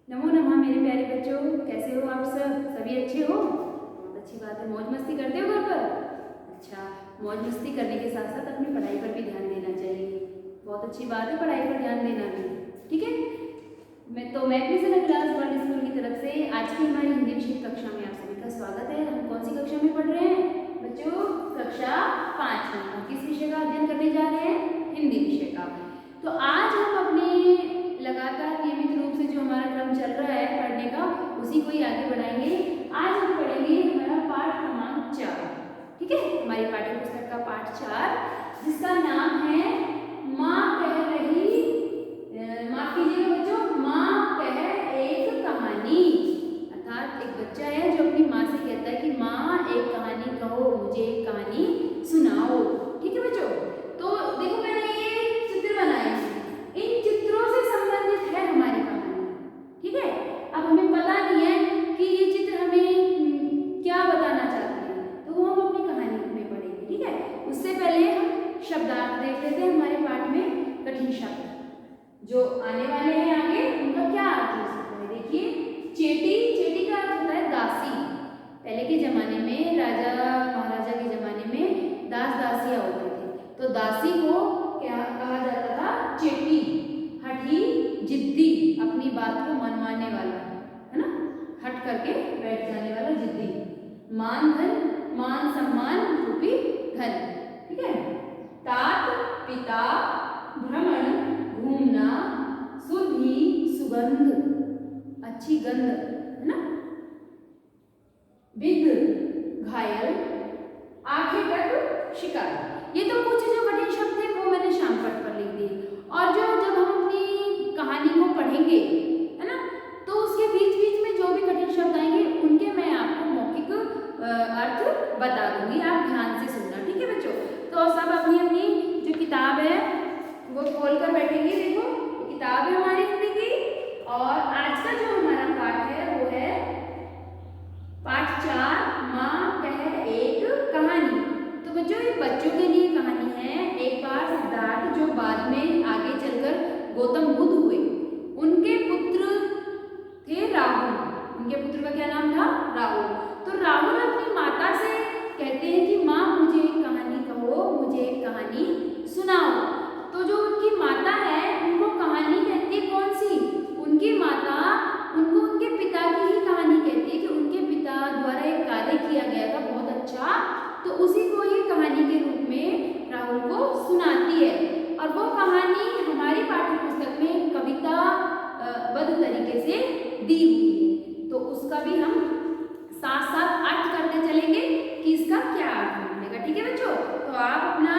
नमो नमः मेरे प्यारे बच्चों, कैसे हो आप सभी अच्छे हो? बहुत अच्छी बात है। मौज मस्ती करते हो घर पर? अच्छा, मौज मस्ती करने के साथ साथ अपनी पढ़ाई पर भी ध्यान देना चाहिए। बहुत अच्छी बात है पढ़ाई पर ध्यान देना भी। ठीक है, मैं अपनी क्लास वर्ल्ड स्कूल की तरफ से आज की हमारी हिंदी विषय कक्षा में आप सभी का स्वागत है। हम कौन सी कक्षा में पढ़ रहे हैं बच्चों? कक्षा 5 में। हम किस विषय का अध्ययन करने जा रहे हैं? हिंदी विषय का। तो आज हम अपने लगातार नियमित रूप से जो हमारा क्रम चल रहा है पढ़ने का, उसी को ही आगे बढ़ाएंगे। आज हम पढ़ेंगे हमारा पाठ क्रमांक 4। ठीक है, हमारी पाठ्य पुस्तक का पाठ 4 जिसका नाम है माँ कह रही, माफ कीजिएगा बच्चों, माँ कह एक कहानी। अर्थात एक बच्चा है जो अपनी माँ से कहता है कि माँ एक कहानी कहो, मुझे एक कहानी सुनाओ। ठीक है बच्चों, तो देखो मैंने ये चित्र बनाए हैं, इन चित्रों से संबंधित है हमारी कहानी। ठीक है, अब हमें पता नहीं है कि ये चित्र हमें क्या बताना चाहते हैं, तो वो हम अपनी कहानी में पढ़ेंगे। ठीक है, उससे पहले हम शब्दार्थ देख लेते हैं। हमारे पाठ में कठिन शब्द जो आने वाले हैं आगे, उनका क्या अर्थ हो सकता है? देखिए, चेटी, चेटी का अर्थ होता है दासी। पहले के जमाने में, राजा महाराजा के जमाने में दास दासियां होते थे, तो दासी को क्या कहा जाता था? चेटी। हठी, जिद्दी, अपनी बात को मनवाने वाला, है ना, हट करके बैठ जाने वाला जिद्दी। मान धन, मान सम्मान रूपी धन। ठीक है, तात, पिता, भ्रमण, घूमना, सुधी, सुगंध, अच्छी गंध, है ना, विघ्न, घायल, आंखें तक शिकार। ये तो कुछ जो कठिन शब्द थे वो मैंने शाम पट पर लिख दिए, और जो जब हम अपनी कहानी को पढ़ेंगे, है ना, तो उसके बीच बीच में जो भी कठिन शब्द आएंगे उनके मैं आपको मौखिक अर्थ बता दूंगी, आप ध्यान से सुनना। ठीक है बच्चों, तो सब अपनी अपनी जो किताब है वो खोल कर बैठेंगे। देखो, किताब है हमारी हिंदी की, और आज का जो हमारा पाठ है वो है पाठ 4, माँ कह एक कहानी। तो बच्चों, ये बच्चों के लिए कहानी है। एक बार सिद्धार्थ, जो बाद में आगे चलकर गौतम बुद्ध हुए, उनके पुत्र थे राहुल। उनके पुत्र का क्या नाम था? राहुल। तो राहुल अपनी माता से कहते हैं कि माँ मुझे एक कहानी कहो, मुझे एक कहानी सुनाओ। तो जो उनकी माता है उनको कहानी कहती है कौन सी? उनकी माता उनको उनके पिता की ही कहानी कहती है कि उनके पिता द्वारा एक कार्य किया गया था बहुत अच्छा, तो उसी को ही कहानी के रूप में राहुल को सुनाती है। और वो कहानी हमारी पाठ्य पुस्तक में कविता बद्ध तरीके से दी हुई है, तो उसका भी हम साथ साथ अर्थ करते चलेंगे कि इसका क्या अर्थ निकलेगा। ठीक है बच्चों, तो आप अपना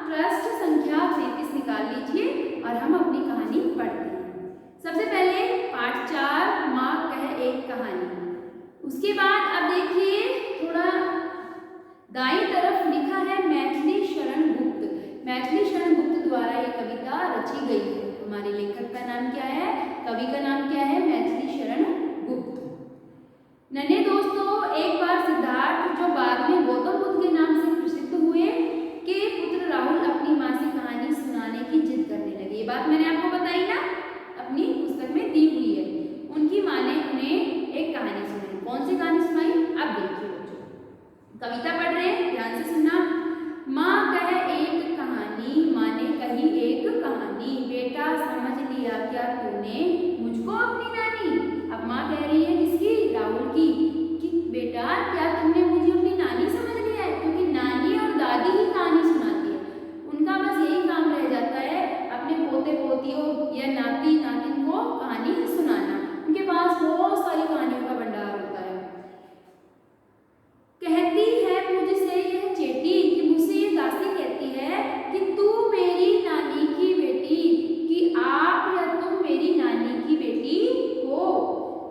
पृष्ठ संख्या 33 निकाल लीजिए और हम अपनी कहानी पढ़ते हैं। सबसे पहले पाठ 4, माँ कह एक कहानी। उसके बाद अब देखिए, थोड़ा दाईं तरफ लिखा है मैथिली शरण गुप्त। मैथिली शरण गुप्त द्वारा ये कविता रची गई है। हमारे लेखक का नाम क्या है? कवि का नाम क्या है? मैथिली शरण गुप्त। नन्हे दोस्तों, एक बार सिद्धार्थ, जो बाद में गौतम बुद्ध के नाम से प्रसिद्ध हुए, के पुत्र राहुल अपनी माँ से कहानी सुनाने की जिद करने लगे। ये बात मैंने आपको बताई ना, अपनी पुस्तक में दी हुई है। उनकी माँ ने उन्हें एक कहानी सुनाई। कौन सी कहानी सुनाई? अब देखिए बच्चों, कविता पढ़ रहे हैं, ध्यान से सुनना। माँ कह एक कहानी, माँ ने कही एक कहानी, बेटा समझ लिया क्या तूने मुझको अपनी नानी। अब माँ कह रही है किसकी? राहुल की, कि बेटा क्या तुमने मुझे अपनी नानी समझ लिया है? क्योंकि नानी और दादी ही कहानी सुनाती है, उनका बस यही काम रह जाता है अपने पोते पोतियों या नाती नातिन को कहानी सुनाना। उनके पास बहुत सारी कहानियों का भंडार होता है। कहती है मुझसे यह चेटी, कि मुझसे ये दासी कहती है कि तू मेरी नानी की बेटी, कि आप या तुम मेरी नानी की बेटी हो।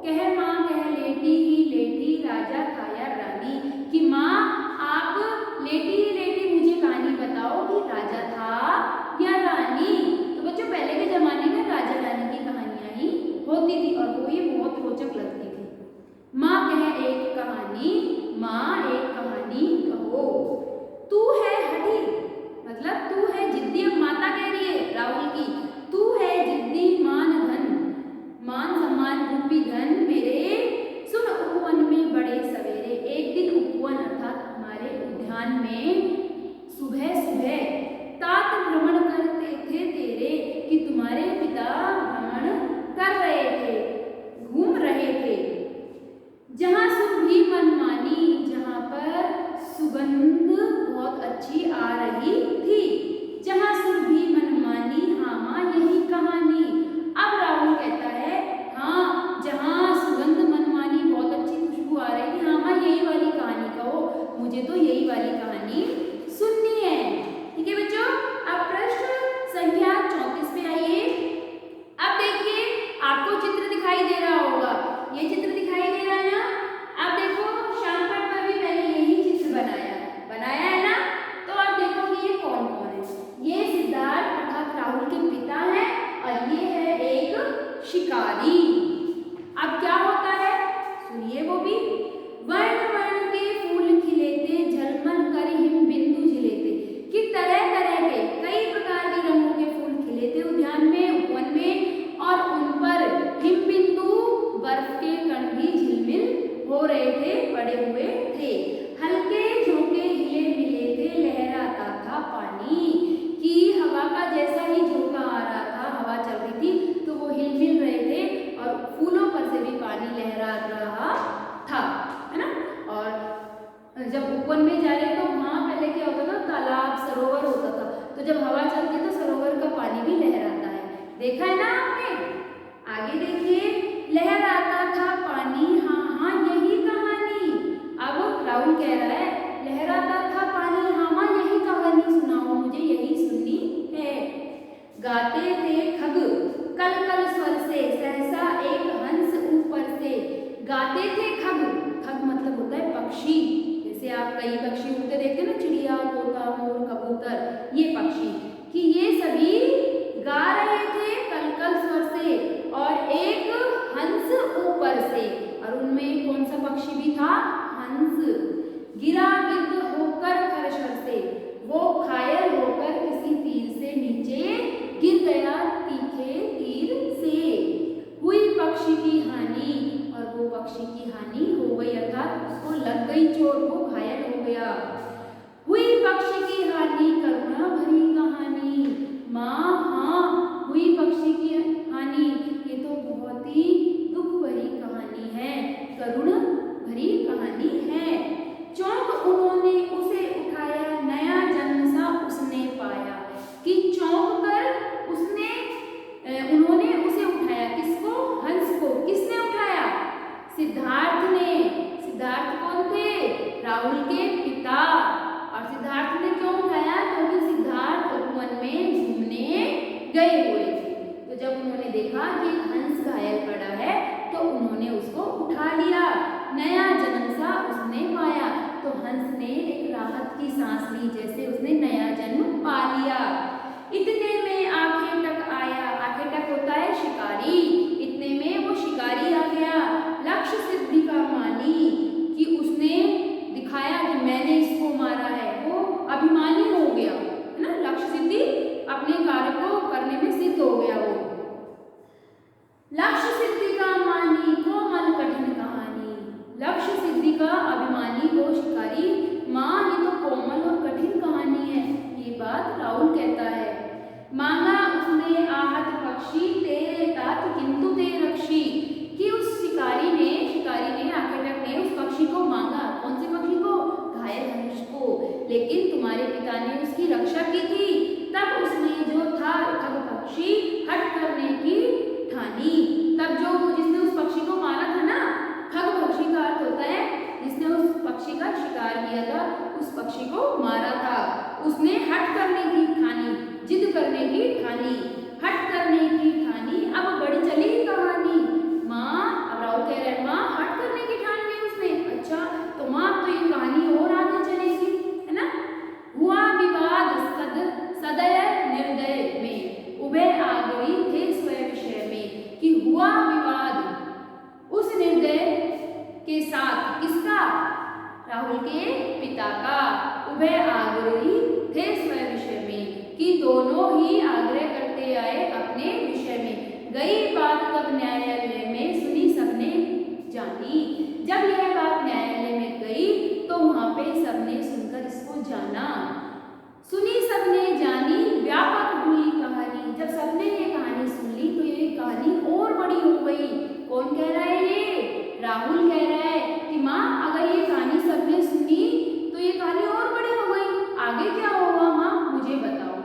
कह माँ कह लेटी ही लेटी, राजा था या रानी, कि माँ आप लेटी ही लेटी मुझे कहानी बताओ कि राजा था या रानी। तो बच्चों, पहले के जमाने में राजा रानी की कहानियां ही होती थी और वो ये बहुत रोचक लगती थी। माँ कह एक कहानी, माँ एक कहानी कहो। तू है हठी, मतलब तू है जिद्दी। अब माता कह रही है राहुल की, तू है जिद्दी मान धन, मान सम्मान रूपी धन मेरे, सुन उपवन में बड़े सवेरे। एक दिन उपवन अर्थात हमारे उद्यान में सुबह सुबह तात भ्रमण करते थे तेरे, कि तुम्हारे पिता भ्रमण कर रहे थे, घूम रहे थे। जहाँ सुरभि मनमानी, जहाँ पर सुगंध बहुत अच्छी आ रही थी, जहाँ सुरभि मनमानी, हाँ माँ यही कहानी। अब राहुल कहता है हाँ, जहाँ सुगंध मनमानी बहुत अच्छी खुशबू आ रही थी, हाँ माँ यही वाली कहानी कहो, मुझे तो यही वाली कहानी सुननी है। ठीक है बच्चों, अब प्रश्न संख्या 34 पे आइए। अब देखिए आपको चित्र दिखाई दे रहा होगा, ये चित्र दिखाई दे रहा है ना। अब देखो शामपट पर भी मैंने यही चित्र बनाया है ना। तो अब देखो कि ये कौन कौन है। ये सिद्धार्थ अर्थात राहुल के पिता हैं और ये है एक शिकारी। अब क्या होता है सुनिए वो भी। वर्ण वर्ण के फूल खिले थे, झलमल कर हिम बिंदु झिले थे, कि तरह तरह के कई प्रकार के रंगों के फूल खिले थे उद्यान में, उपवन में, और उन पर हिम बिंदु बर्फ के कण भी झिलमिल हो रहे थे, पड़े हुए थे। हल्के झोंके हिले मिले थे, लहराता था पानी, कि हवा का जैसा ही झोंका आ रहा था, हवा चल रही थी तो वो हिल मिल रहे थे और फूलों पर से भी पानी लहरा रहा था, है ना। और जब उपवन में जा रहे तो वहाँ पहले क्या होता था, तालाब सरोवर होता था, तो जब हवा चलती तो सरोवर का पानी भी लहराता है, देखा है ना आपने। आगे देखिए, लहराता था पानी, हाँ हाँ यही कहानी। अब राहुल कह रहा है लहराता था पानी, हाँ माँ यही कहानी सुनाओ, मुझे यही सुननी है। गाते थे खग कल कल स्वर से, सहसा एक हंस ऊपर से। गाते थे खग, खग मतलब होता है पक्षी, जैसे आप कई पक्षी उड़ते देखते हैं ना, चिड़िया, तोता, मोर, कबूतर, ये पक्षी, कि ये सभी गा रहे थे कल कल स्वर से, और एक हंस ऊपर से, और उनमें कौन सा पक्षी भी था, हंस। गिरा गिद्ध होकर खरशर से, वो घायल होकर किसी तीर से नीचे गिर गया तीखे तीर से। हुई पक्षी की हानि, और वो पक्षी की हानि हो गई, अर्थात उसको लग गई चोट, वो घायल हो गया। हुई पक्षी की हानि, करुणा भरी कहानी। माँ हाँ, हुई पक्षी की हानि, ये तो बहुत ही दुख भरी कहानी है, करुण भरी कहानी है। चौंक उन्होंने उसे उठाया, नया जन्म सा उसने पाया, कि चौंक कर उसने उन्होंने उसे उठाया, किसको, हंस को। किसने उठाया, सिद्धार्थ ने। सिद्धार्थ कौन थे, राहुल के पिता। और सिद्धार्थ ने क्यों उठाया, क्योंकि सिद्धार्थ उपवन में घूमने गए हुए थे, तो जब उन्होंने देखा कि हंस घायल पड़ा है तो उन्होंने उसको उठा लिया, नया जन्म सा उसने पाया। तो हंस ने एक राहत की सांस ली, जैसे उसने नया जन्म पा लिया। इतने में आंखें टक आया, आंखें टक होता है शिकारी, इतने में वो शिकारी आ गया। लक्ष्य सिद्धि का मानी, कि उसने दिखाया कि मैंने इसको मारा है, वो अभिमानी हो गया, है ना। लक्ष्य सिद्धि, अपने कार्य को करने में सिद्ध हो गया वो। लक्ष्य सिद्धि का मानी, कोमल कठिन कहानी। लक्ष्य सिद्धि का अभिमानी हो शिकारी, माँ ये तो कोमल और कठिन कहानी है, ये बात राहुल कहता है। मांगा उसने आहत पक्षी, तेरे तात किंतु ते रक्षी, कि उस शिकारी ने आखिरकार ने उस पक्षी को मांगा, कौन से पक्षी को, घायल हंस को, लेकिन तुम्हारे पिता ने उसकी रक्षा की थी। तब उसने जो था खग पक्षी हट करने की ठानी। तब जो जिसने उस पक्षी को मारा था ना, खग पक्षी का अर्थ होता है जिसने उस पक्षी का शिकार किया था, उस पक्षी को मारा था, उसने हट करने की ठानी, जिद करने की ठानी, हट करने की ठानी। अब बड़ी चली कहानी। माँ, अब राहुल कह रहे हैं माँ हट करने की ठान ली उसने, अच्छा तो माँ तो ये कहानी और आगे चलेगी, है ना। हुआ विवाद सदय निर्दय में, उभय आगरी थे स्वयं विषय में, कि हुआ विवाद उस निर्दय के साथ, किसका, राहुल के पिता का। उभय आग्रही थे स्वयं विषय में, कि दोनों ही आग्रह करते आए अपने विषय में। गई बात कब तब न्यायालय में सुनी सबने जानी। जब यह बात न्यायालय में गई तो वहां पे सबने सुनकर इसको जाना। सुनी सबने जानी, व्यापक हुई कहानी। जब सबने ये कहानी सुन ली तो ये कहानी और बड़ी हो गई। कौन कह रहा है? ये राहुल कह रहा है कि माँ अगर ये कहानी सबने सुनी तो ये कहानी और बड़ी हो गई, आगे क्या होगा माँ मुझे बताओ।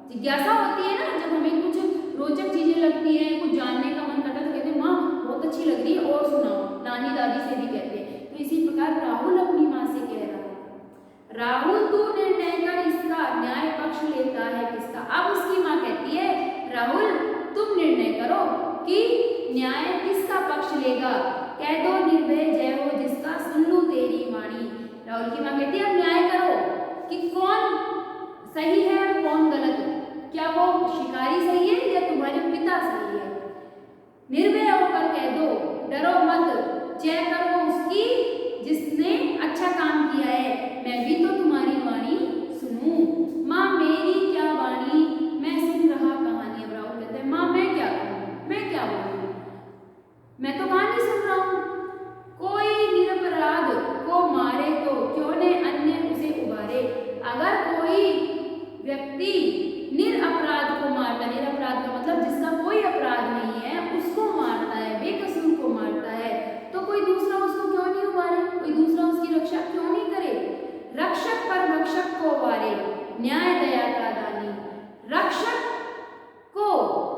जिज्ञासा होती है ना, जब हमें कुछ रोचक चीजें लगती हैं, कुछ जानने का मन करता है तो कहते हैं माँ बहुत अच्छी लग रही है और सुनाओ। नानी दादी से भी कहते हैं। तो इसी प्रकार राहुल अपनी माँ से कह रहा है, राहुल तू निर्णय कर इसका, न्याय पक्ष लेता है किसका। अब उसकी माँ कहती है राहुल तुम निर्णय करो कि न्याय किसका पक्ष लेगा। कह दो निर्भय जय हो जिसका, सुन लूं तेरी वाणी। राहुल की माँ कहती है अब न्याय करो कि कौन सही है और कौन गलत है। क्या वो शिकारी सही है या तुम्हारे पिता सही है? निर्भय होकर कह दो, डरो मत, जय करो उसकी जिसने अच्छा काम किया है। मैं भी तो तुम्हारी वाणी सुनूं। माँ मेरी क्या वाणी, मैं सुन रहा कहानी। अब राहुल कहते हैं माँ मैं क्या करूं, मैं क्या बोलूं, मैं तो कहानी सुन रहा हूं। कोई निरपराध को मारे तो क्यों ने अन्य उसे उबारे। अगर कोई व्यक्ति निरपराध को मारता, निरपराध का मतलब जिसका कोई अपराध नहीं है उसको मारता है, बेकसूर को मारता है, तो कोई दूसरा उसको क्यों नहीं उबारे, कोई दूसरा उसकी रक्षा क्यों नहीं करे। रक्षक पर भक्षक को वारे, न्याय दया का दानी। रक्षक को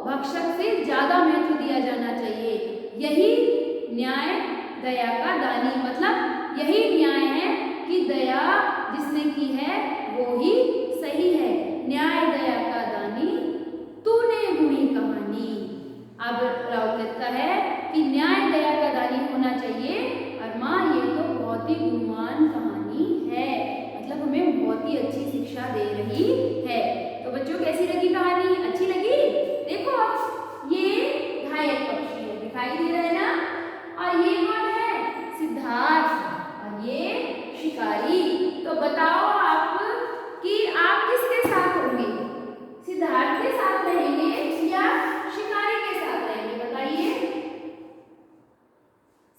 भक्षक से ज्यादा महत्व दिया जाना चाहिए। यही न्याय दया का दानी, मतलब यही न्याय है कि दया जिसने की है वो ही सही है। न्याय दया का दानी तूने गुणी कहानी। अब राहुल कहता है कि न्याय दया का दानी होना चाहिए और माँ ये तो बहुत ही गुणवान कहानी है, मतलब हमें बहुत ही अच्छी शिक्षा दे रही है। तो बच्चों कैसी लगी कहानी, अच्छी लगी? देखो ये घायल पक्षी है, दिखाई दे रहा है ना, और ये कौन है? सिद्धार्थ, और ये शिकारी। तो बताओ आप कि आप किसके साथ होंगे, सिद्धार्थ के साथ रहेंगे या शिकारी के साथ रहेंगे? बताइए।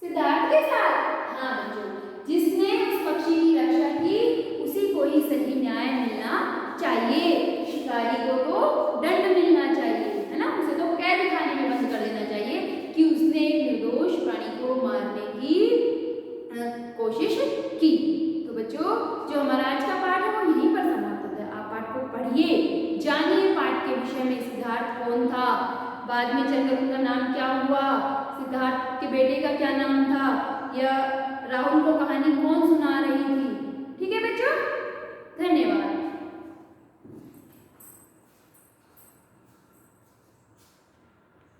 सिद्धार्थ के साथ। हाँ बच्चों, जिसने उस पक्षी की रक्षा की उसी को ही सही न्याय मिलना चाहिए। शिकारी को तो दंड मिलना चाहिए, है ना, उसे तो कैद खाने में बंद कर देना चाहिए कि उसने एक निर्दोष प्राणी को मारने की कोशिश की। तो बच्चों जो हमारा आज का पाठ है वो यहीं पर समाप्त होता है। आप पाठ को पढ़िए, जानिए पाठ के विषय में सिद्धार्थ कौन था, बाद में चलकर उनका नाम क्या हुआ, सिद्धार्थ के बेटे का क्या नाम था, या राहुल को कहानी कौन सुना रही थी। ठीक है बच्चों।